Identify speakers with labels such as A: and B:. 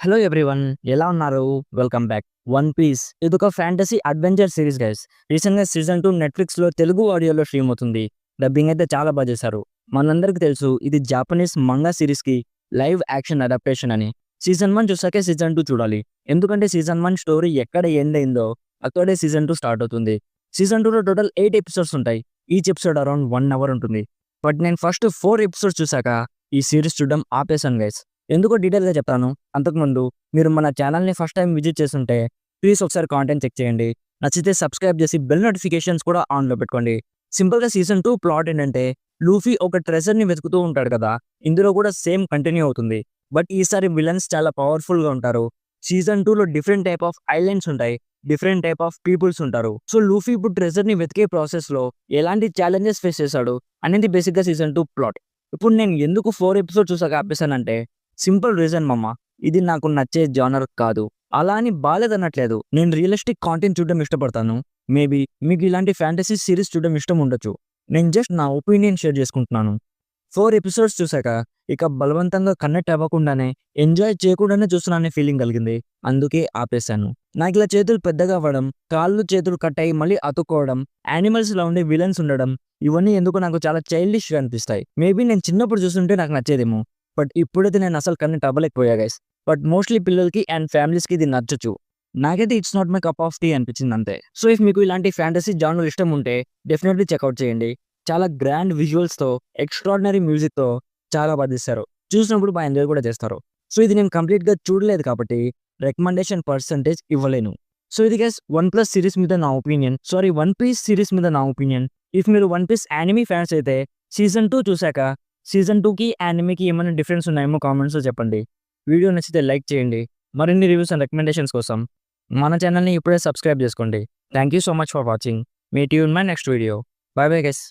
A: Hello everyone, ఎలా ఉన్నారు? Welcome back. One piece ఇదొక ఫ్యాంటసీ అడ్వెంచర్ సిరీస్ గైస్. రీసెంట్గా సీజన్ 2 నెట్ఫ్లిక్స్లో తెలుగు ఆడియోలో స్ట్రీమ్ అవుతుంది. డబ్బింగ్ అయితే చాలా బాగా చేశారు. మనందరికీ తెలుసు ఇది జాపనీస్ మంగా సిరీస్కి లైవ్ యాక్షన్ అడాప్టేషన్ అని. సీజన్ 1 చూసాకే సీజన్ 2 చూడాలి. ఎందుకంటే సీజన్ 1 స్టోరీ ఎక్కడ ఎండ్ అయిందో అక్కడే సీజన్ 2 స్టార్ట్ అవుతుంది. సీజన్ 2లో టోటల్ 8 ఎపిసోడ్స్ ఉంటాయి. ఈచ్ ఎపిసోడ్ అరౌండ్ 1 అవర్ ఉంటుంది. బట్ నేను ఫస్ట్ 4 ఎపిసోడ్స్ చూసాక ఈ సిరీస్ చూడడం ఆపేశాను గైస్. ఎందుకో డీటెయిల్గా చెప్తాను. అంతకుముందు మీరు మన ఛానల్ని ఫస్ట్ టైం విజిట్ చేస్తుంటే ప్లీజ్ ఒకసారి కాంటెంట్ చెక్ చేయండి. నచ్చితే సబ్స్క్రైబ్ చేసి బెల్ నోటిఫికేషన్స్ కూడా ఆన్లో పెట్టుకోండి. సింపుల్గా సీజన్ 2 ప్లాట్ ఏంటంటే లూఫీ ఒక ట్రెజర్ని వెతుకుతూ ఉంటాడు కదా, ఇందులో కూడా సేమ్ కంటిన్యూ అవుతుంది. బట్ ఈసారి విలన్స్ చాలా పవర్ఫుల్గా ఉంటారు. సీజన్ 2లో డిఫరెంట్ టైప్ ఆఫ్ ఐలాండ్స్ ఉంటాయి, డిఫరెంట్ టైప్ ఆఫ్ పీపుల్స్ ఉంటారు. సో లూఫీ ఇప్పుడు ట్రెజర్ని వెతికే ప్రాసెస్లో ఎలాంటి ఛాలెంజెస్ ఫేస్ చేశాడు అనేది బేసిక్గా సీజన్ 2 ప్లాట్. ఇప్పుడు నేను ఎందుకు 4 ఎపిసోడ్ చూసాక ఆపేశానంటే సింపుల్ రీజన్ మమ్మ, ఇది నాకు నచ్చే జానర్ కాదు. అలా అని బాలేదనట్లేదు. నేను రియలిస్టిక్ కాంటెంట్ చూడడం ఇష్టపడతాను. మేబీ మీకు ఇలాంటి ఫ్యాంటసీ సిరీస్ చూడడం ఇష్టం ఉండొచ్చు. నేను జస్ట్ నా ఒపీనియన్ షేర్ చేసుకుంటున్నాను. 4 ఎపిసోడ్స్ చూసాక ఇక బలవంతంగా కనెక్ట్ అవ్వకుండానే, ఎంజాయ్ చేయకుండానే చూస్తున్నానే ఫీలింగ్ కలిగింది. అందుకే ఆపేశాను. నాకు ఇలా చేతులు పెద్దగా అవ్వడం, కాళ్ళు చేతులు కట్ అయ్యి మళ్ళీ అతుక్కోవడం, యానిమల్స్లో ఉండే విలన్స్ ఉండడం, ఇవన్నీ ఎందుకు నాకు చాలా చైల్డిష్గా అనిపిస్తాయి. మేబీ నేను చిన్నప్పుడు చూస్తుంటే నాకు నచ్చేదేమో. బట్ ఇప్పుడైతే నేను అసలు కనెక్ట్ అవ్వలేకపోయా గైస్. బట్ మోస్ట్లీ పిల్లలకి అండ్ ఫ్యామిలీస్కి ఇది నచ్చచ్చు. నాకైతే it's not my cup of tea అనిపించింది అంతే. సో ఇఫ్ మీకు ఇలాంటి ఫ్యాంటసీ జానర్ ఇష్టం ఉంటే డెఫినెట్లీ చెక్అవుట్ చేయండి. చాలా గ్రాండ్ విజువల్స్తో, ఎక్స్ట్రాడినరీ మ్యూజిక్తో చాలా బాగా తీస్తారు. చూసినప్పుడు బాగా ఎంజాయ్ కూడా చేస్తారు. సో ఇది నేను కంప్లీట్గా చూడలేదు కాబట్టి రికమెండేషన్ పర్సంటేజ్ ఇవ్వలేను. సో ఇది గైస్ వన్ పీస్ సిరీస్ మీద నా ఒపీనియన్. ఇఫ్ మీరు వన్ పీస్ యానిమీ ఫ్యాన్స్ అయితే సీజన్ 2 చూశాక సీజన్ 2కి యానిమీకి ఏమైనా డిఫరెన్స్ ఉన్నాయేమో కామెంట్స్లో చెప్పండి. వీడియో నచ్చితే లైక్ చేయండి. మరిన్ని రివ్యూస్ అండ్ రికమెండేషన్స్ కోసం మన ఛానల్ని ఇప్పుడే సబ్స్క్రైబ్ చేసుకోండి. Thank you so much for watching. Meet you in my next video. By bye guys.